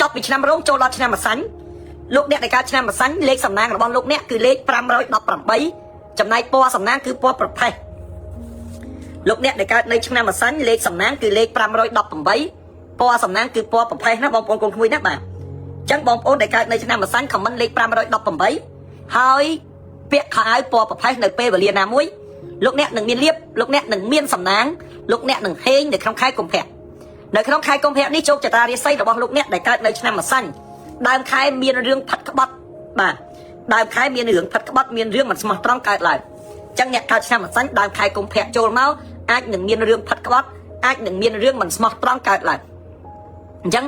ចប់ពីឆ្នាំរោងចូលដល់ឆ្នាំម្សាញ់លោកអ្នកនៃការឆ្នាំម្សាញ់លេខសំណាងរបស់លោកអ្នកគឺលេខ518ចំណែកពណ៌សំណាងគឺពណ៌ប្រផេះលោកអ្នកដែលកើតនៅឆ្នាំម្សាញ់លេខសំណាងគឺលេខ518ពណ៌សំណាងគឺពណ៌ប្រផេះណាបងប្អូនកូនក្មួយណាបាទអញ្ចឹងបងប្អូនដែលកើតនៅឆ្នាំម្សាញ់ខមមិនលេខ518ហើយពាក្យខោអាវពណ៌ប្រផេះនៅពេលវេលាណាមួយលោកអ្នកនឹងមានលៀបលោកអ្នកនឹងមានសំណាងលោកអ្នកនឹងហេងនៅក្នុងខែកុម្ភៈនៅក្នុងខែកុម្ភៈនេះជោគជតារាសីរបស់លោកអ្នកដែលកើតនៅឆ្នាំម្សាញ់ដើមខែមានរឿងផាត់ក្បត់បាទដើមខែមានរឿងផាត់ក្បត់មានរឿងមិនស្មោះត្រង់កើតឡើងអញ្ចឹងអ្នកកើតឆ្នាំម្សាញ់ដើមខែកុម្ភៈចូលមកអាចនឹងមានរឿងផាត់ក្បត់អាចនឹងមានរឿងមិនស្មោះត្រង់កើតឡើងអញ្ចឹង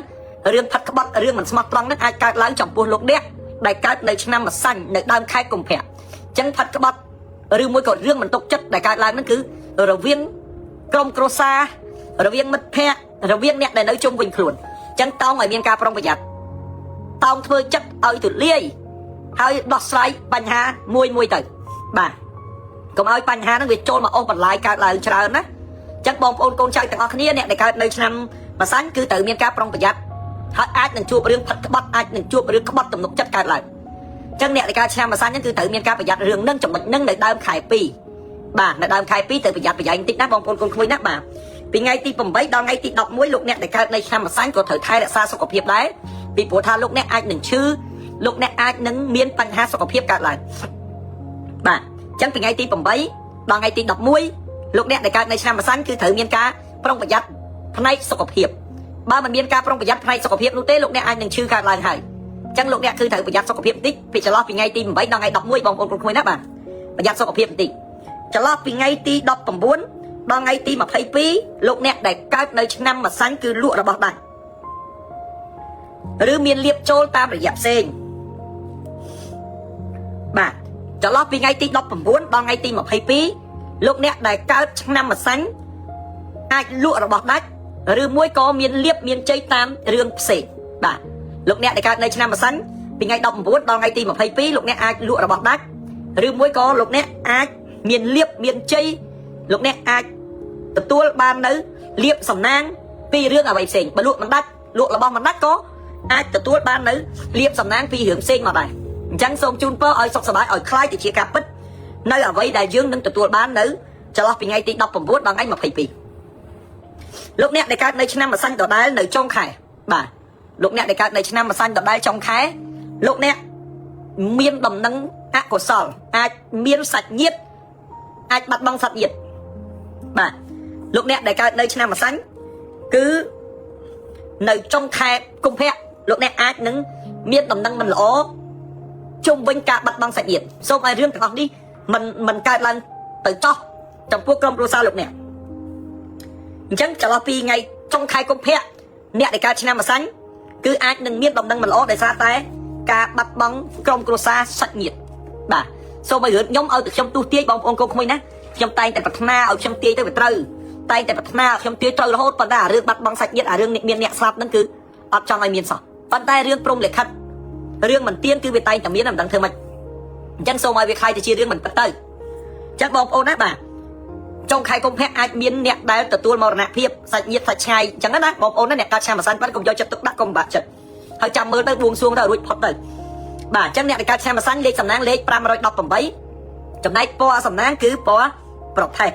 រឿងផាត់ក្បត់រឿងមិនស្មោះត្រង់នឹងអាចកើតឡើងចំពោះលោកអ្នកដែលកើតនៅឆ្នាំម្សាញ់នៅដើមខែកុម្ភៈអញ្ចឹងផាត់ក្បត់ឬមួយក៏រឿងមិនទុកចិត្តដែលកើតឡើងនឹងគឺរវាងក្រុមគ្រួសាររវាងមិត្តភ័ក្តិរវាងអ្នកដែលនៅជុំវិញខ្លួនអញ្ចឹងតោងឲ្យមានការប្រុងប្រយ័ត្នតោងធ្វើចិត្តឲ្យទូលាយហើយដោះស្រាយបញ្ហាមួយទៅបាទកុំឲ្យបញ្ហាហ្នឹងវាចូលមកអូសបន្លាយកើតឡើងច្រើនណាអញ្ចឹងបងប្អូនកូនចៅទាំងអស់គ្នាអ្នកដែលកើតនៅឆ្នាំម្សាញ់គឺត្រូវមានការប្រុងប្រយ័ត្នហើយអាចនឹងជួបរឿងផាត់ក្បត់អាចនឹងជួបរឿងក្បត់ទំនុកចិត្តកើតឡើងអញ្ចឹងអ្នកដែលកើតឆ្នាំម្សាញ់ហ្នឹងគឺត្រូវមានការប្រយ័ត្នរឿងហ្នឹងចំណុចហ្នឹងនៅដើមខែ2បាទនៅដើមខែ2ត្រូវប្រយ័ត្នប្រយែងបន្តិចណាបងប្អូនកូនក្មួយណាបាទពីថ្ងៃទី8ដល់ថ្ងៃទី11លោកអ្នកដែលកើតនៅឆ្នាំម្សាញ់ក៏ត្រូវថែរក្សាសុខភាពដែរពីព្រោះថាលោកអ្នកអាចនឹងឈឺលោកអ្នកអាចនឹងមានបញ្ហាសុខភាពកើតឡើងបាទអញ្ចឹងពីថ្ងៃទី8ដល់ថ្ងៃទី11លោកអ្នកដែលកើតនៅឆ្នាំម្សាញ់គឺត្រូវមានការប្រុងប្រយ័ត្នផ្នែកសុខភាពបើមិនមានការប្រុងប្រយ័ត្នផ្នែកសុខភាពនោះទេលោកអ្នកអាចនឹងឈឺកើតឡើងហើយអញ្ចឹងលោកអ្នកគឺត្រូវប្រយ័ត្នសុខភាពបន្តិចពីចន្លោះពីថ្ងៃទី8ដល់ថ្ងៃ11បងប្អូនកូនក្មួយណាបាទប្រយ័ត្នសុខភាពបន្តិចចន្លោះពីថ្ងៃទី19ដល់ថ្ងៃទី22លោកអ្នកដែលកើតនៅឆ្នាំម្សាញ់គឺលក់របស់ដាច់ឬមានលៀបចូលតាមរយៈផ្សេងបាទចន្លោះពីថ្ងៃទី19ដល់ថ្ងៃទី22លោកអ្នកដែលកើតឆ្នាំម្សាញ់អាចលក់របស់ដាច់ឬមួយក៏មានលៀបមានជ័យតាមរឿងផ្សេងបាទលោកអ្នកដែលកើតនៅឆ្នាំម្សាញ់ពីថ្ងៃ19ដល់ថ្ងៃទី22លោកអ្នកអាចលក់របស់ដាច់ឬមួយក៏លោកអ្នកអាចមានលៀបមានជ័យលោកអ្នកអាចទទួលបាននៅលៀបសំណាងពីរឿងអ្វីផ្សេងបើលក់មិនដាច់លក់របស់មិនដាច់ក៏អាចទទួលបាននៅលៀបសំណាងពីរឿងផ្សេងមកដែរអញ្ចឹងសូមជូនពរឲ្យសុខសប្បាយឲ្យខ្លាយទៅជាការពិតនៅអ្វីដែលយើងនឹងទទួលបាននៅចន្លោះពីថ្ងៃទី19ដល់ថ្ងៃ22លោកអ្នកដែលកើតនៅឆ្នាំម្សាញ់ដដែលនៅចុងខែបាទលោកអ្នកដែលកើតនៅឆ្នាំម្សាញ់ដដែលចុងខែលោកអ្នកមានដំណឹងអកុសលអាចមានសាច់ញាតិអាចបាត់បង់សាច់ញាតិបាទលោកអ្នកដែលកើតនៅឆ្នាំម្សាញ់គឺនៅចុងខែកុម្ភៈលោកអ្នកអាចនឹងមានដំណឹងមិនល្អជុំវិញការបាត់បង់សាច់ញាតិសូមឲ្យរឿងទាំងអស់នេះមិនកើតឡើងទៅចោះចំពោះក្រុមគ្រួសារលោកអ្នកអញ្ចឹងចន្លោះពីថ្ងៃចុងខែកុម្ភៈអ្នកដែលកើតឆ្នាំម្សាញ់គឺអាចនឹងមានដំណឹងមិនល្អដោយសារតែការបាត់បង់ក្រុមគ្រួសារសាច់ញាតិបាទសូមឲ្យរឿងខ្ញុំឲ្យតែខ្ញុំទូទាយបងប្អូនកូនក្មួយណាខ្ញុំតែងតែប្រាថ្នាឲ្យខ្ញុំទាយទៅវាត្រូវតែងតែប្រាថ្នាឲ្យខ្ញុំទាយត្រូវរហូតប៉ុន្តែរឿងបាត់បង់សាច់ញាតិរឿងមានអ្នកស្លាប់ហ្នឹងគឺអត់ចង់ឲ្យមានសោះប៉ុន្តែរឿងព្រំលិខិតរឿងមិនទៀនគឺវាតែងតែមានមិនដឹងធ្វើម៉េចអញ្ចឹងសូមឲ្យវាខ្លាយទៅជារឿងមិនពិតទៅអញ្ចឹងបងប្អូនណាបាទចុងខែកុម្ភៈអាចមានអ្នកដែលទទួលមរណភាពសាច់ញាតិសាច់ឆ្ងាយអញ្ចឹងណាបងប្អូនណាអ្នកកើតឆ្នាំម្សាញ់បាត់កុំយកចិត្តទុកដាក់កុំបាក់ចិត្តហើយចាំមើលទៅបួងសួងទៅរួចផុតទៅបាទអញ្ចឹងអ្នកដែលកើតឆ្នាំម្សាញ់លេខសំណាងលេខ518ចំណែកពណ៌សំណាងគឺពណ៌ប្រផេះ